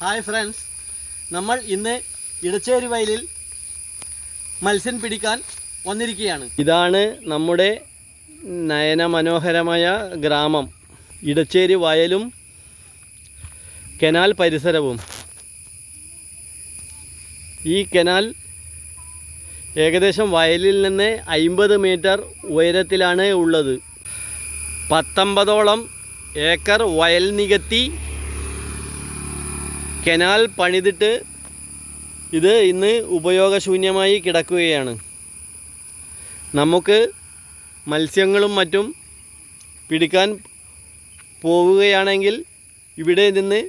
Hi friends, നമ്മൾ ഇന്ന് ഇടച്ചേരി വയലിൽ മത്സ്യം പിടിക്കാൻ വന്നിരിക്കുകയാണ്. ഇതാണ് നമ്മുടെ നയനമനോഹരമായ ഗ്രാമം. ഇടച്ചേരി വയലും കനാൽ പരിസരവും. ഈ കനാൽ ഏകദേശം വയലിൽ നിന്ന് 50 മീറ്റർ ഉയരത്തിലാണ് ഉള്ളത്. 19ഓളം ഏക്കർ വയൽ നികത്തി കനാൽ പണിതിട്ട് ഇത് ഇന്ന് ഉപയോഗശൂന്യമായി കിടക്കുകയാണ്. നമുക്ക് മത്സ്യങ്ങളും മറ്റും പിടിക്കാൻ പോവുകയാണെങ്കിൽ ഇവിടെ നിന്ന്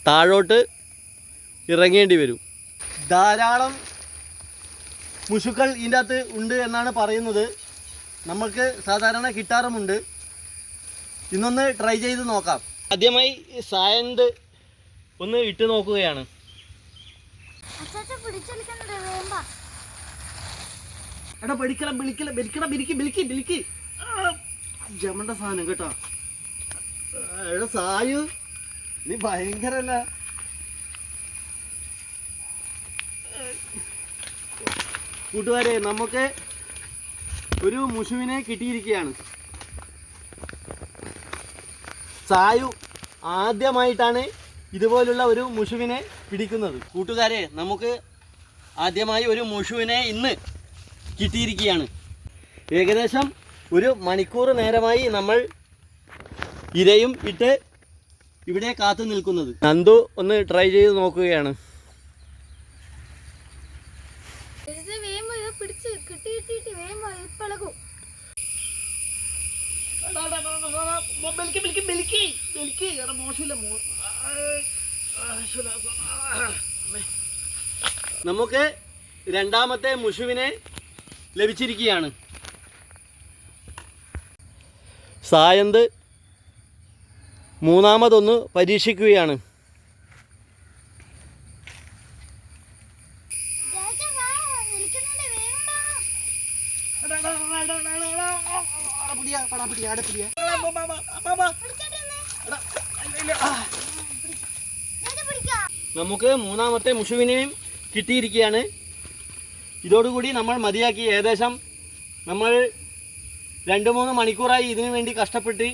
താഴോട്ട് ഇറങ്ങേണ്ടി വരും. ധാരാളം മുഷുക്കൾ ഇതിൻ്റെ അകത്ത് ഉണ്ട് എന്നാണ് പറയുന്നത്. നമുക്ക് സാധാരണ കിട്ടാറുമുണ്ട്. ഇന്നൊന്ന് ട്രൈ ചെയ്ത് നോക്കാം. ആദ്യമായി സായന്ത് ഒന്ന് ഇട്ട് നോക്കുകയാണ്. എടാ ജമണ്ട സാധനം കേട്ടോ. എടാ സായു, നീ ഭയങ്കരല്ല. കൂട്ടുകാരെ, നമുക്ക് ഒരു മുഷുവിനെ കിട്ടിയിരിക്കുകയാണ്. സായു ആദ്യമായിട്ടാണ് ഇതുപോലുള്ള ഒരു മുഷുവിനെ പിടിക്കുന്നത്. കൂട്ടുകാരെ, നമുക്ക് ആദ്യമായി ഒരു മുഷുവിനെ ഇന്ന് കിട്ടിയിരിക്കുകയാണ്. ഏകദേശം ഒരു മണിക്കൂർ നേരമായി നമ്മൾ ഇരയും ഇട്ട് ഇവിടെ കാത്തു നിൽക്കുന്നത്. നന്ദു ഒന്ന് ട്രൈ ചെയ്ത് നോക്കുകയാണ്. നമുക്ക് രണ്ടാമത്തെ മുഷുവിനെ ലഭിച്ചിരിക്കുകയാണ്. സായന്ത് മൂന്നാമതൊന്ന് പരീക്ഷിക്കുകയാണ്. നമുക്ക് മൂന്നാമത്തെ മുഷുവിനെയും കിട്ടിയിരിക്കുകയാണ്. ഇതോടുകൂടി നമ്മൾ മതിയാക്കി. ഏകദേശം നമ്മൾ 2-3 മണിക്കൂറായി ഇതിനു വേണ്ടി കഷ്ടപ്പെട്ട്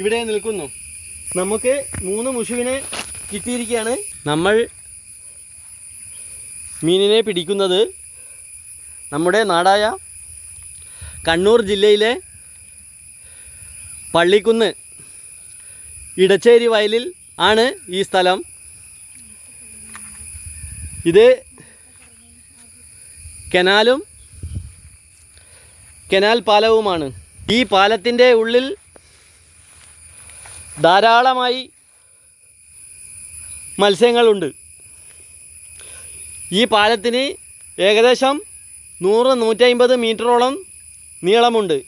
ഇവിടെ നിൽക്കുന്നു. നമുക്ക് 3 മുഷുവിനെ കിട്ടിയിരിക്കുകയാണ്. നമ്മൾ മീനിനെ പിടിക്കുന്നത് നമ്മുടെ നാടായ കണ്ണൂർ ജില്ലയിലെ പള്ളിക്കുന്ന് ഇടച്ചേരി വയലിൽ ആണ് ഈ സ്ഥലം. ഇത് കനാലും കനാൽ പാലവുമാണ്. ഈ പാലത്തിൻ്റെ ഉള്ളിൽ ധാരാളമായി മത്സ്യങ്ങളുണ്ട്. ഈ പാലത്തിന് ഏകദേശം 100-150 മീറ്ററോളം നീളമുണ്ട്.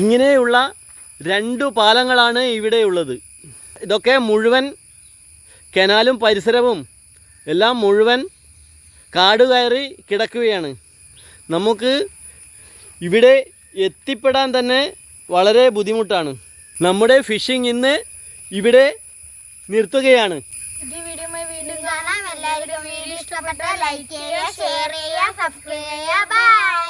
ഇങ്ങനെയുള്ള 2 പാലങ്ങളാണ് ഇവിടെയുള്ളത്. ഇതൊക്കെ മുഴുവൻ കനാലും പരിസരവും എല്ലാം മുഴുവൻ കാട് കയറി കിടക്കുകയാണ്. നമുക്ക് ഇവിടെ എത്തിപ്പെടാൻ തന്നെ വളരെ ബുദ്ധിമുട്ടാണ്. നമ്മുടെ ഫിഷിംഗ് ഇന്ന് ഇവിടെ നിർത്തുകയാണ്. എല്ലാവരും വീഡിയോ ഇഷ്ടപ്പെട്ടാൽ ലൈക്ക് ചെയ്യുക, ഷെയർ ചെയ്യുക, സബ്സ്ക്രൈബ് ചെയ്യുക. ബൈ.